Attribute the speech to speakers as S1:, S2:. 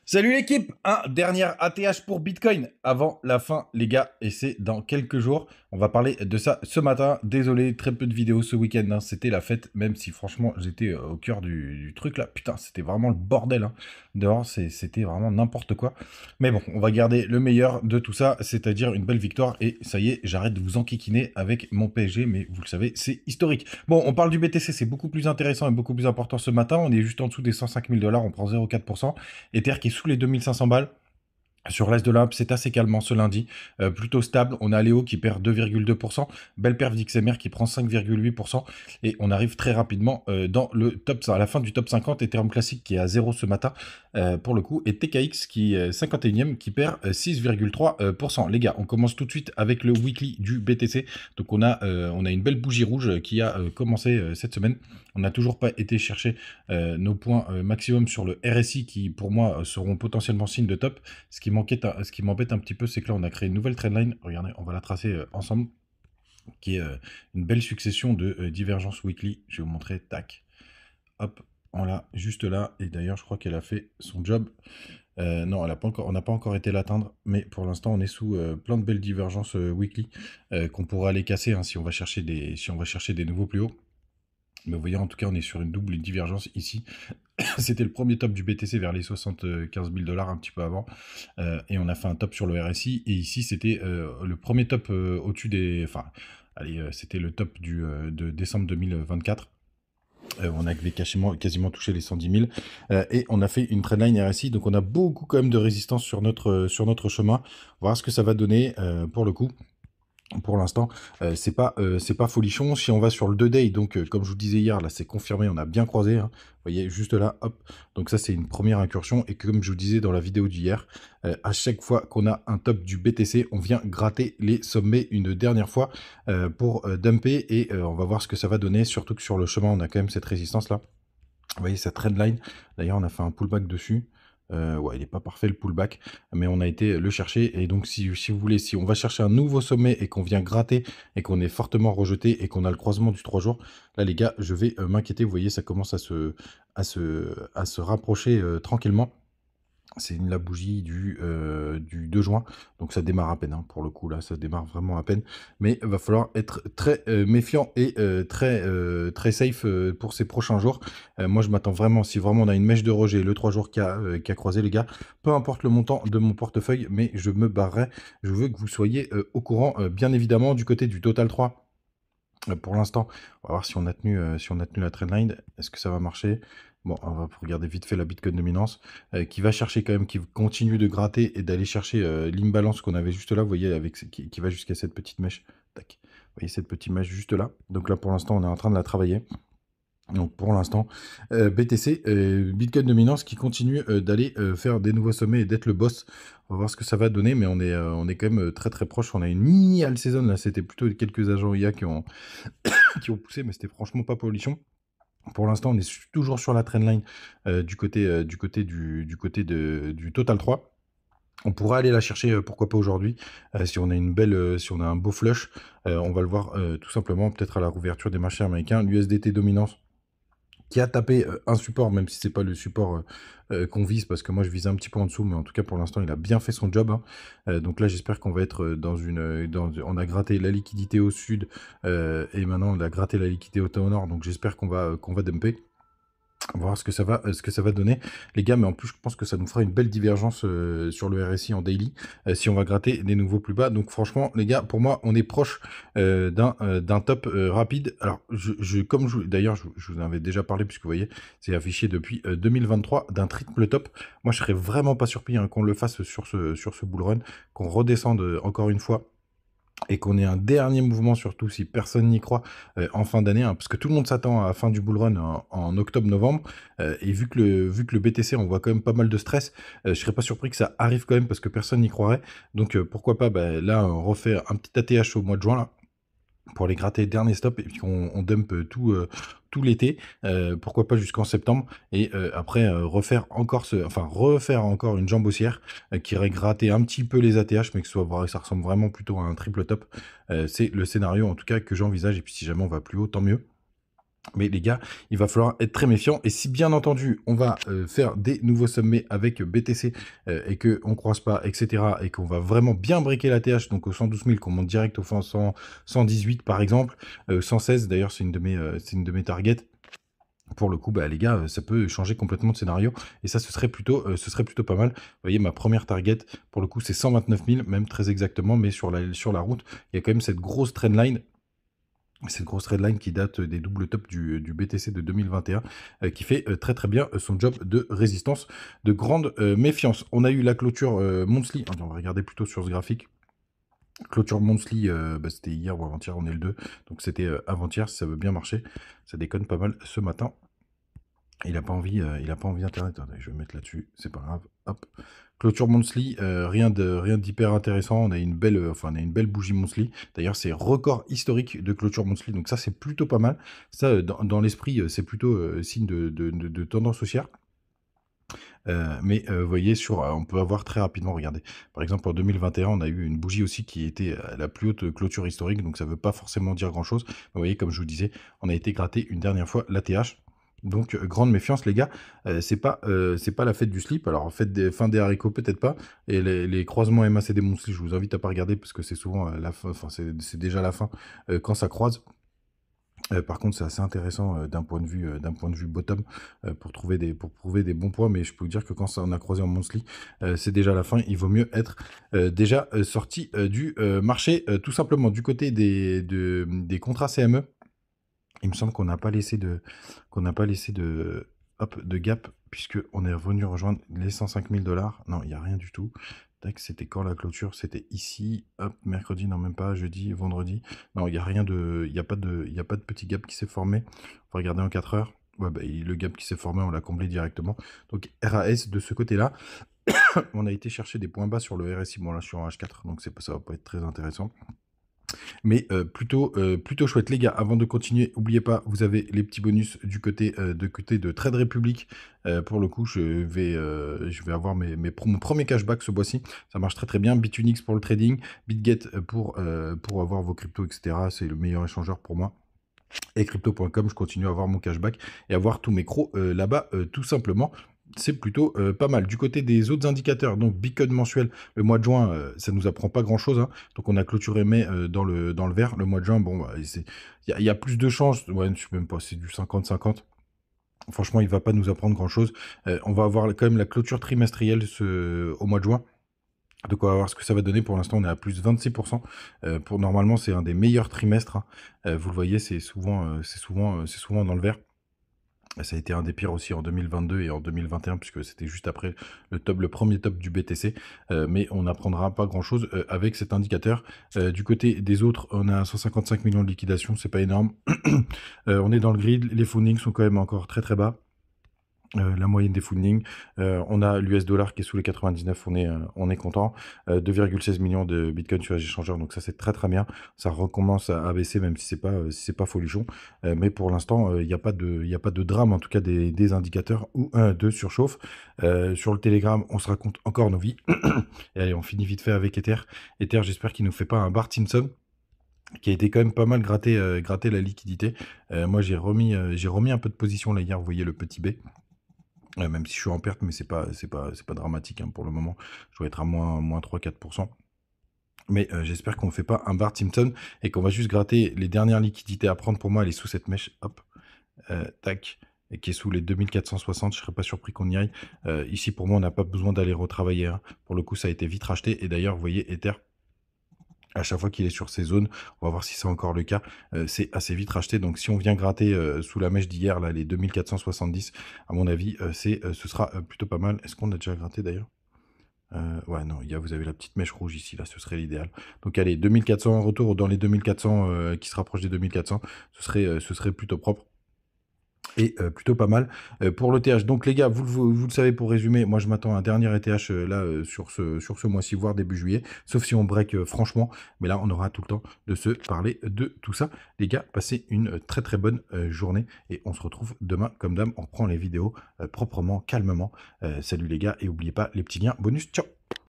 S1: Salut l'équipe, un dernier ATH pour Bitcoin avant la fin les gars et c'est dans quelques jours. On va parler de ça ce matin. Désolé, très peu de vidéos ce week-end, hein. C'était la fête même si franchement j'étais au cœur du truc là. Putain c'était vraiment le bordel, hein. Dehors c'était vraiment n'importe quoi. Mais bon, on va garder le meilleur de tout ça, c'est-à-dire une belle victoire et ça y est, j'arrête de vous enquiquiner avec mon PSG mais vous le savez, c'est historique. Bon, on parle du BTC, c'est beaucoup plus intéressant et beaucoup plus important ce matin. On est juste en dessous des 105 000 $, on prend 0,4%. Ether qui est sous les 2500 balles. Sur l'Est de l'Europe, c'est assez calmant ce lundi, plutôt stable. On a Léo qui perd 2,2%, belle perf d'XMR qui prend 5,8%, et on arrive très rapidement dans le top, à la fin du top 50. Ethereum classique qui est à 0 ce matin, pour le coup, et TKX qui est 51e qui perd 6,3%. Les gars, on commence tout de suite avec le weekly du BTC. Donc on a une belle bougie rouge qui a commencé cette semaine. On n'a toujours pas été chercher nos points maximum sur le RSI qui, pour moi, seront potentiellement signe de top. Ce qui m'embête un petit peu, c'est que là, on a créé une nouvelle trendline. Regardez, on va la tracer ensemble, qui est une belle succession de divergences weekly. Je vais vous montrer, tac. Hop, on l'a juste là. Et d'ailleurs, je crois qu'elle a fait son job. Non, on n'a pas encore été l'atteindre, mais pour l'instant, on est sous plein de belles divergences weekly qu'on pourra aller casser, hein, si on va chercher des nouveaux plus hauts. Mais vous voyez, en tout cas, on est sur une double divergence ici. C'était le premier top du BTC vers les 75 000 $, un petit peu avant. Et on a fait un top sur le RSI. Et ici, c'était le premier top au-dessus des... Enfin, allez, c'était le top de décembre 2024. On avait quasiment touché les 110 000. Et on a fait une trendline RSI. Donc, on a beaucoup quand même de résistance sur notre chemin. On va voir ce que ça va donner pour le coup. Pour l'instant, c'est pas folichon. Si on va sur le 2-day, donc comme je vous disais hier, là c'est confirmé, on a bien croisé, hein. Vous voyez, juste là, hop. Donc ça c'est une première incursion. Et comme je vous disais dans la vidéo d'hier, à chaque fois qu'on a un top du BTC, on vient gratter les sommets une dernière fois pour dumper. Et on va voir ce que ça va donner. Surtout que sur le chemin, on a quand même cette résistance là. Vous voyez, cette trendline. D'ailleurs, on a fait un pullback dessus. Ouais, il n'est pas parfait le pullback, mais on a été le chercher. Et donc, si vous voulez, si on va chercher un nouveau sommet et qu'on vient gratter et qu'on est fortement rejeté et qu'on a le croisement du 3 jours, là, les gars, je vais m'inquiéter. Vous voyez, ça commence à se rapprocher tranquillement. C'est la bougie du 2 juin, donc ça démarre à peine, hein, pour le coup, là, ça démarre vraiment à peine. Mais il va falloir être très méfiant et très safe pour ces prochains jours. Moi, je m'attends vraiment, si vraiment on a une mèche de rejet, le 3 jours qui a croisé, les gars, peu importe le montant de mon portefeuille, mais je me barrerai. Je veux que vous soyez au courant, bien évidemment, du côté du Total 3. Pour l'instant, on va voir si on a tenu la trendline. Est-ce que ça va marcher? Bon, on va regarder vite fait la Bitcoin dominance, qui va chercher quand même, qui continue de gratter et d'aller chercher l'imbalance qu'on avait juste là, vous voyez, qui va jusqu'à cette petite mèche. Tac. Vous voyez cette petite mèche juste là. Donc là, pour l'instant, on est en train de la travailler. Donc pour l'instant, BTC, Bitcoin dominance qui continue d'aller faire des nouveaux sommets et d'être le boss. On va voir ce que ça va donner, mais on est quand même très très proche. On a une mini all season, là c'était plutôt quelques agents IA qui ont poussé, mais c'était franchement pas polichon. Pour l'instant, on est toujours sur la trendline du côté du Total 3. On pourra aller la chercher, pourquoi pas aujourd'hui, si on a si on a un beau flush. On va le voir tout simplement peut-être à la rouverture des marchés américains. L'USDT dominance qui a tapé un support, même si c'est pas le support qu'on vise, parce que moi je vise un petit peu en dessous, mais en tout cas pour l'instant il a bien fait son job, hein. Donc là j'espère qu'on va être on a gratté la liquidité au sud, et maintenant on a gratté la liquidité au nord, donc j'espère qu'on va dumper. On va voir ce que ça va donner, les gars, mais en plus, je pense que ça nous fera une belle divergence sur le RSI en daily, si on va gratter des nouveaux plus bas. Donc, franchement, les gars, pour moi, on est proche d'un top rapide. Alors, d'ailleurs, je vous en avais déjà parlé, puisque vous voyez, c'est affiché depuis 2023 d'un triple top. Moi, je serais vraiment pas surpris, hein, qu'on le fasse sur ce bull run, qu'on redescende encore une fois et qu'on ait un dernier mouvement, surtout si personne n'y croit, en fin d'année, hein, parce que tout le monde s'attend à la fin du bull run en octobre-novembre, et vu que le BTC, on voit quand même pas mal de stress, je serais pas surpris que ça arrive quand même, parce que personne n'y croirait. Donc pourquoi pas, là, on refait un petit ATH au mois de juin, là, pour les gratter dernier stop, et puis on dump tout l'été, pourquoi pas jusqu'en septembre, et après refaire encore une jambe haussière qui irait gratter un petit peu les ATH, mais que ça ressemble vraiment plutôt à un triple top. C'est le scénario en tout cas que j'envisage, et puis si jamais on va plus haut, tant mieux. Mais les gars, il va falloir être très méfiant. Et si bien entendu, on va faire des nouveaux sommets avec BTC et qu'on ne croise pas, etc. et qu'on va vraiment bien briquer la TH, donc au 112 000, qu'on monte direct au 118 par exemple, 116 d'ailleurs, c'est une de mes targets. Pour le coup, bah, les gars, ça peut changer complètement de scénario. Et ça, ce serait plutôt pas mal. Vous voyez, ma première target, pour le coup, c'est 129 000, même très exactement. Mais sur la route, il y a quand même cette grosse trendline. Cette grosse redline qui date des doubles tops du BTC de 2021, qui fait très très bien son job de résistance, de grande méfiance. On a eu la clôture monthly, on va regarder plutôt sur ce graphique. Clôture monthly, c'était hier ou avant-hier, on est le 2, donc c'était avant-hier, si ça veut bien marcher. Ça déconne pas mal ce matin. Il n'a pas envie Internet. Attendez, je vais me mettre là-dessus, c'est pas grave. Hop. Clôture monthly, rien d'hyper intéressant. On a une belle, bougie monthly. D'ailleurs, c'est record historique de clôture monthly, donc ça c'est plutôt pas mal. Ça, dans l'esprit, c'est plutôt signe de tendance haussière. Mais vous voyez, on peut avoir très rapidement, regardez, par exemple en 2021, on a eu une bougie aussi qui était à la plus haute clôture historique, donc ça ne veut pas forcément dire grand-chose. Vous voyez, comme je vous disais, on a été gratté une dernière fois l'ATH. Donc grande méfiance les gars, c'est pas la fête du slip, alors fin des haricots peut-être pas, et les croisements MACD monthly, je vous invite à pas regarder parce que c'est souvent la fin, enfin c'est déjà la fin quand ça croise. Par contre, c'est assez intéressant d'un point de vue bottom pour prouver des bons points, mais je peux vous dire que quand on a croisé en monthly, c'est déjà la fin. Il vaut mieux être déjà sorti du marché, tout simplement du côté des contrats CME. Il me semble qu'on n'a pas laissé de gap, puisque on est revenu rejoindre les 105 000 $. Non, il n'y a rien du tout. Tac, c'était quand la clôture? C'était ici. Hop, mercredi, non même pas, jeudi, vendredi. Non, il n'y a rien il n'y a pas de petit gap qui s'est formé. On va regarder en 4 heures. Ouais, bah, le gap qui s'est formé, on l'a comblé directement. Donc RAS de ce côté-là. On a été chercher des points bas sur le RSI. Bon là, je suis en H4, donc ça va pas être très intéressant. Mais plutôt chouette. Les gars, avant de continuer, n'oubliez pas, vous avez les petits bonus du côté de Trade Republic. Pour le coup, je vais avoir mon premier cashback ce mois-ci. Ça marche très très bien. Bitunix pour le trading, BitGet pour avoir vos cryptos, etc. C'est le meilleur échangeur pour moi. Et crypto.com, je continue à avoir mon cashback et avoir tous mes crocs là-bas, tout simplement. C'est plutôt pas mal. Du côté des autres indicateurs, donc Bitcoin mensuel, le mois de juin, ça nous apprend pas grand-chose. Hein. Donc on a clôturé mai dans le vert. Le mois de juin, bon, bah, il y a plus de chances. Ouais, je sais même pas, c'est du 50-50. Franchement, il va pas nous apprendre grand-chose. On va avoir quand même la clôture trimestrielle au mois de juin. Donc on va voir ce que ça va donner. Pour l'instant, on est à plus 26%. Normalement, c'est un des meilleurs trimestres. Hein. Vous le voyez, c'est souvent dans le vert. Ça a été un des pires aussi en 2022 et en 2021, puisque c'était juste après le premier top du BTC. Mais on n'apprendra pas grand-chose avec cet indicateur. Du côté des autres, on a 155 millions de liquidations, c'est pas énorme. On est dans le grid, les fundings sont quand même encore très très bas. La moyenne des fundings, on a l'US dollar qui est sous les 99, on est content. 2,16 millions de bitcoin sur les échangeurs, donc ça c'est très très bien. Ça recommence à baisser, même si c'est pas folichon. Mais pour l'instant, il n'y a pas de drame, en tout cas des indicateurs ou de surchauffe. Sur le Telegram, on se raconte encore nos vies. Et allez, on finit vite fait avec Ether. Ether, j'espère qu'il nous fait pas un Bart Simpson qui a été quand même pas mal gratter la liquidité. Moi, j'ai remis un peu de position là hier, vous voyez le petit B. Même si je suis en perte, mais c'est pas dramatique hein, pour le moment. Je dois être à moins 3-4%. Mais j'espère qu'on ne fait pas un Bart Simpson et qu'on va juste gratter les dernières liquidités à prendre. Pour moi, elle est sous cette mèche. Hop, tac. Et qui est sous les 2460. Je ne serais pas surpris qu'on y aille. Ici, pour moi, on n'a pas besoin d'aller retravailler. Hein. Pour le coup, ça a été vite racheté. Et d'ailleurs, vous voyez, Ether, à chaque fois qu'il est sur ces zones, on va voir si c'est encore le cas, c'est assez vite racheté. Donc si on vient gratter sous la mèche d'hier, là, les 2470, à mon avis, ce sera plutôt pas mal. Est-ce qu'on a déjà gratté d'ailleurs ouais, non, vous avez la petite mèche rouge ici, là, ce serait l'idéal. Donc allez, 2400, retour dans les 2400 qui se rapprochent des 2400, ce serait plutôt propre. Et plutôt pas mal pour l'ETH. Donc les gars, vous le savez, pour résumer, moi je m'attends à un dernier ETH là sur ce mois-ci, voire début juillet, sauf si on break franchement, mais là on aura tout le temps de se parler de tout ça. Les gars, passez une très très bonne journée et on se retrouve demain comme d'hab, on reprend les vidéos proprement, calmement. Salut les gars et n'oubliez pas les petits liens bonus, ciao.